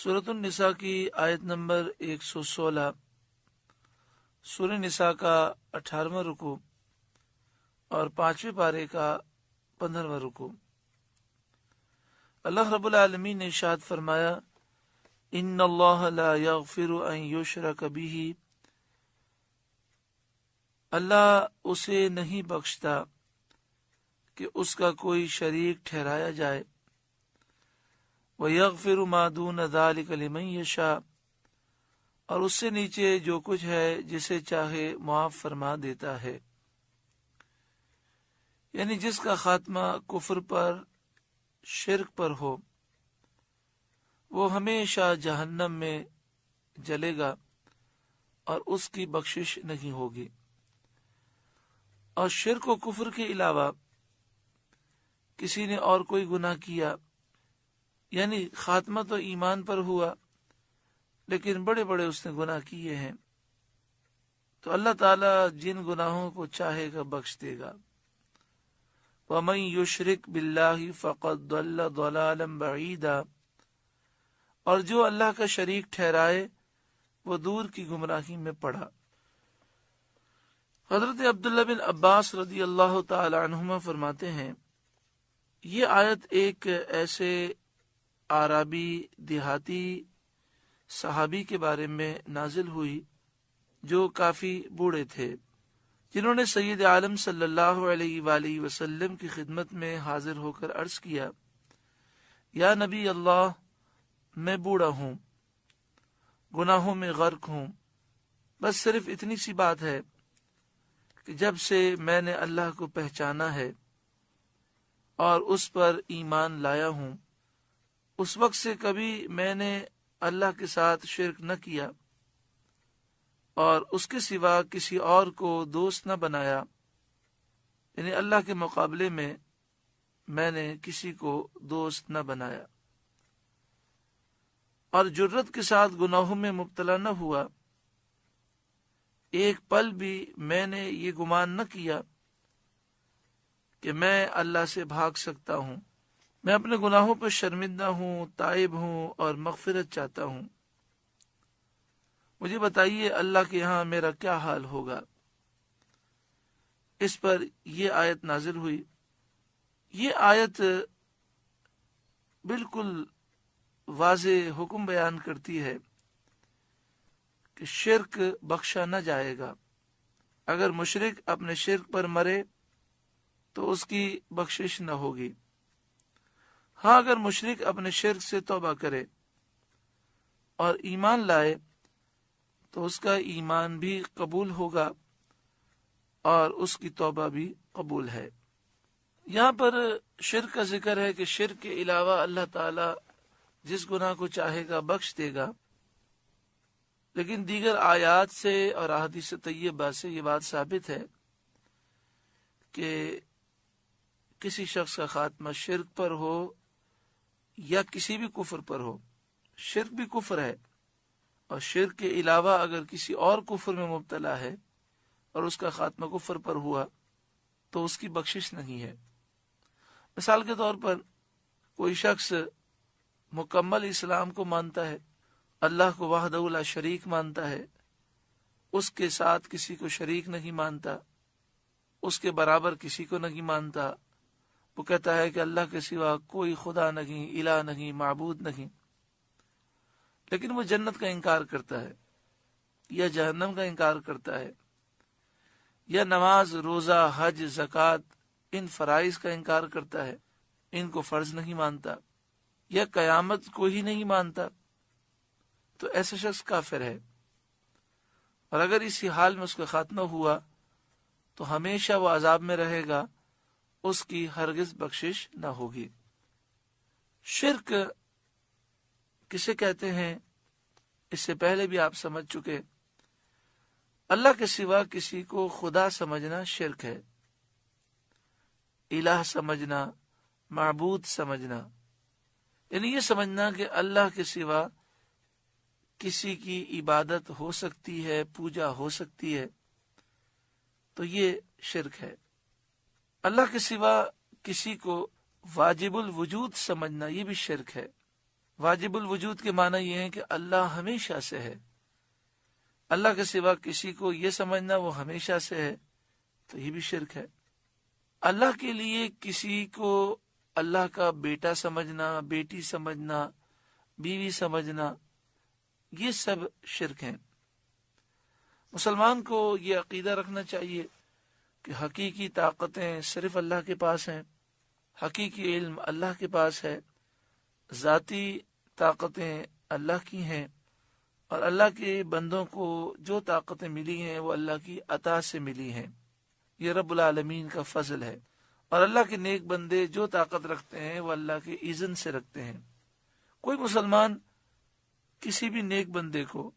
سورۃ النساء کی آیت نمبر 116، سورہ نساء کا 18واں رکوع اور 5ویں پارے کا 15واں رکوع۔ اللہ رب العالمین نے ارشاد فرمایا، ان اللہ لا یغفر ان یشرک بہ، اللہ اسے نہیں بخشتا کہ اس کا کوئی شریک ٹھہرایا جائے، وَيَغْفِرُ مَا دُونَ ذَلِكَ لِمَن يَشَاءُ، اور اس سے نیچے جو کچھ ہے جسے چاہے معاف فرما دیتا ہے۔ یعنی جس کا خاتمہ کفر پر، شرک پر ہو، وہ ہمیشہ جہنم میں جلے گا اور اس کی بخشش نہیں ہوگی۔ اور شرک و کفر کے علاوہ کسی نے اور کوئی گناہ کیا، یعنی خاتمہ تو ایمان پر ہوا لیکن بڑے بڑے اس نے گناہ کیے ہیں، تو اللہ تعالیٰ جن گناہوں کو چاہے گا بخش دے گا۔ وَمَن يُشْرِكْ بِاللَّهِ فَقَدْ ضَلَّ ضَلَالًا بَعِيدًا، اور جو اللہ کا شریک ٹھہرائے وہ دور کی گمراہی میں پڑا۔ حضرت عبداللہ بن عباس رضی اللہ تعالی عنہما فرماتے ہیں، یہ آیت ایک ایسے عربی دیہاتی صحابی کے بارے میں نازل ہوئی جو کافی بوڑھے تھے، جنہوں نے سید عالم صلی اللہ علیہ وآلہ وسلم کی خدمت میں حاضر ہو کر عرض کیا، یا نبی اللہ، میں بوڑھا ہوں، گناہوں میں غرق ہوں، بس صرف اتنی سی بات ہے کہ جب سے میں نے اللہ کو پہچانا ہے اور اس پر ایمان لایا ہوں، اس وقت سے کبھی میں نے اللہ کے ساتھ شرک نہ کیا اور اس کے سوا کسی اور کو دوست نہ بنایا، یعنی اللہ کے مقابلے میں نے کسی کو دوست نہ بنایا، اور جرت کے ساتھ گناہوں میں مبتلا نہ ہوا۔ ایک پل بھی میں نے یہ گمان نہ کیا کہ میں اللہ سے بھاگ سکتا ہوں، میں اپنے گناہوں پر شرمندہ ہوں، تائب ہوں اور مغفرت چاہتا ہوں، مجھے بتائیے اللہ کے یہاں میرا کیا حال ہوگا۔ اس پر یہ آیت نازل ہوئی۔ یہ آیت بالکل واضح حکم بیان کرتی ہے کہ شرک بخشا نہ جائے گا۔ اگر مشرک اپنے شرک پر مرے تو اس کی بخشش نہ ہوگی۔ ہاں، اگر مشرک اپنے شرک سے توبہ کرے اور ایمان لائے تو اس کا ایمان بھی قبول ہوگا اور اس کی توبہ بھی قبول ہے۔ یہاں پر شرک کا ذکر ہے کہ شرک کے علاوہ اللہ تعالی جس گناہ کو چاہے گا بخش دے گا، لیکن دیگر آیات سے اور احادیث طیبہ سے یہ بات ثابت ہے کہ کسی شخص کا خاتمہ شرک پر ہو یا کسی بھی کفر پر ہو، شرک بھی کفر ہے، اور شرک کے علاوہ اگر کسی اور کفر میں مبتلا ہے اور اس کا خاتمہ کفر پر ہوا تو اس کی بخشش نہیں ہے۔ مثال کے طور پر کوئی شخص مکمل اسلام کو مانتا ہے، اللہ کو وحدہ لا شریک مانتا ہے، اس کے ساتھ کسی کو شریک نہیں مانتا، اس کے برابر کسی کو نہیں مانتا، وہ کہتا ہے کہ اللہ کے سوا کوئی خدا نہیں، الہ نہیں، معبود نہیں، لیکن وہ جنت کا انکار کرتا ہے یا جہنم کا انکار کرتا ہے، یا نماز، روزہ، حج، زکوٰۃ، ان فرائض کا انکار کرتا ہے، ان کو فرض نہیں مانتا، یا قیامت کو ہی نہیں مانتا، تو ایسا شخص کافر ہے، اور اگر اسی حال میں اس کا خاتمہ ہوا تو ہمیشہ وہ عذاب میں رہے گا، اس کی ہرگز بخشش نہ ہوگی۔ شرک کسے کہتے ہیں اس سے پہلے بھی آپ سمجھ چکے، اللہ کے سوا کسی کو خدا سمجھنا شرک ہے، الہ سمجھنا، معبود سمجھنا، یعنی یہ سمجھنا کہ اللہ کے سوا کسی کی عبادت ہو سکتی ہے، پوجا ہو سکتی ہے، تو یہ شرک ہے۔ اللہ کے سوا کسی کو واجب الوجود سمجھنا، یہ بھی شرک ہے۔ واجب الوجود کے معنی یہ ہے کہ اللہ ہمیشہ سے ہے. اللہ کے سوا کسی کو یہ سمجھنا وہ ہمیشہ سے ہے تو یہ بھی شرک ہے. اللہ کے لیے کسی کو اللہ کا بیٹا سمجھنا، بیٹی سمجھنا، بیوی سمجھنا، یہ سب شرک ہیں. مسلمان کو یہ عقیدہ رکھنا چاہیے کہ حقیقی طاقتیں صرف اللہ کے پاس ہیں، حقیقی علم اللہ کے پاس ہے، ذاتی طاقتیں اللہ کی ہیں، اور اللہ کے بندوں کو جو طاقتیں ملی ہیں وہ اللہ کی عطا سے ملی ہیں. یہ رب العالمین کا فضل ہے. اور اللہ کے نیک بندے جو طاقت رکھتے ہیں وہ اللہ کے اذن سے رکھتے ہیں. کوئی مسلمان کسی بھی نیک بندے کو،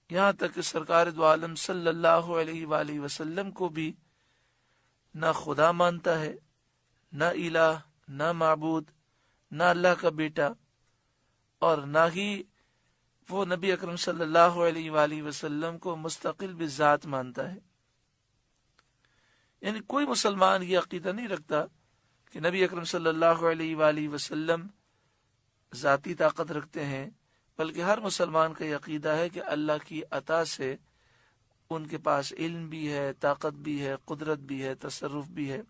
یہاں تک کہ سرکار دو عالم صلی اللہ علیہ وآلہ وسلم کو بھی نہ خدا مانتا ہے، نہ الہ، نہ معبود، نہ اللہ کا بیٹا، اور نہ ہی وہ نبی اکرم صلی اللہ علیہ وآلہ وسلم کو مستقل بذات مانتا ہے. یعنی کوئی مسلمان یہ عقیدہ نہیں رکھتا کہ نبی اکرم صلی اللہ علیہ وآلہ وسلم ذاتی طاقت رکھتے ہیں، بلکہ ہر مسلمان کا یہ عقیدہ ہے کہ اللہ کی عطا سے ان کے پاس علم بھی ہے، طاقت بھی ہے، قدرت بھی ہے، تصرف بھی ہے.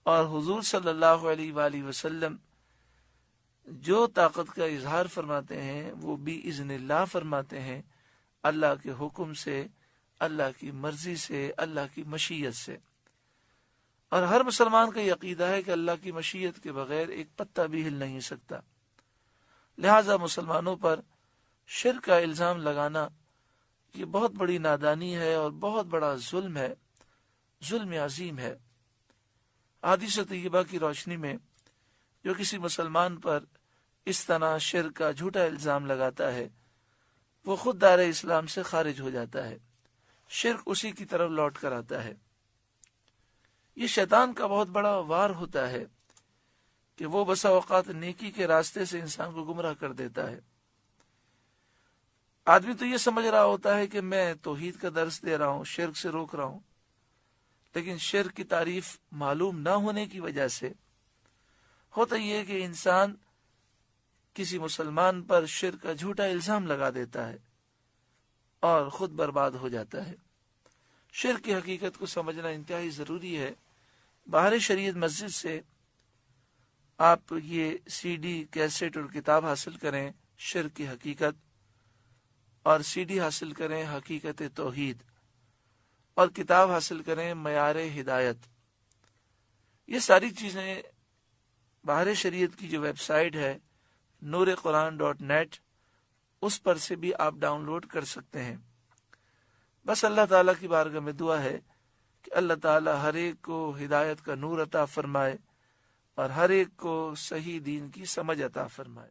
اور حضور صلی اللہ علیہ وآلہ وسلم جو طاقت کا اظہار فرماتے ہیں وہ بھی اذن اللہ فرماتے ہیں، اللہ کے حکم سے، اللہ کی مرضی سے، اللہ کی مشیت سے. اور ہر مسلمان کا یہ عقیدہ ہے کہ اللہ کی مشیت کے بغیر ایک پتہ بھی ہل نہیں سکتا. لہذا مسلمانوں پر شرک کا الزام لگانا یہ بہت بڑی نادانی ہے اور بہت بڑا ظلم ہے، ظلم عظیم ہے. احادیث طیبہ کی روشنی میں جو کسی مسلمان پر اس طرح شرک کا جھوٹا الزام لگاتا ہے وہ خود دائرہ اسلام سے خارج ہو جاتا ہے، شرک اسی کی طرف لوٹ کر آتا ہے. یہ شیطان کا بہت بڑا وار ہوتا ہے کہ وہ بسا اوقات نیکی کے راستے سے انسان کو گمراہ کر دیتا ہے. آدمی تو یہ سمجھ رہا ہوتا ہے کہ میں توحید کا درس دے رہا ہوں، شرک سے روک رہا ہوں، لیکن شرک کی تعریف معلوم نہ ہونے کی وجہ سے ہوتا یہ کہ انسان کسی مسلمان پر شرک کا جھوٹا الزام لگا دیتا ہے اور خود برباد ہو جاتا ہے. شرک کی حقیقت کو سمجھنا انتہائی ضروری ہے. باہر شریعت مسجد سے آپ یہ سی ڈی، کیسٹ اور کتاب حاصل کریں شرک کی حقیقت، اور سی ڈی حاصل کریں حقیقت توحید، اور کتاب حاصل کریں معیار ہدایت. یہ ساری چیزیں باہر شریعت کی جو ویب سائٹ ہے نورقرآن.net، اس پر سے بھی آپ ڈاؤن لوڈ کر سکتے ہیں. بس اللہ تعالیٰ کی بارگاہ میں دعا ہے کہ اللہ تعالیٰ ہر ایک کو ہدایت کا نور عطا فرمائے اور ہر ایک کو صحیح دین کی سمجھ عطا فرمائے.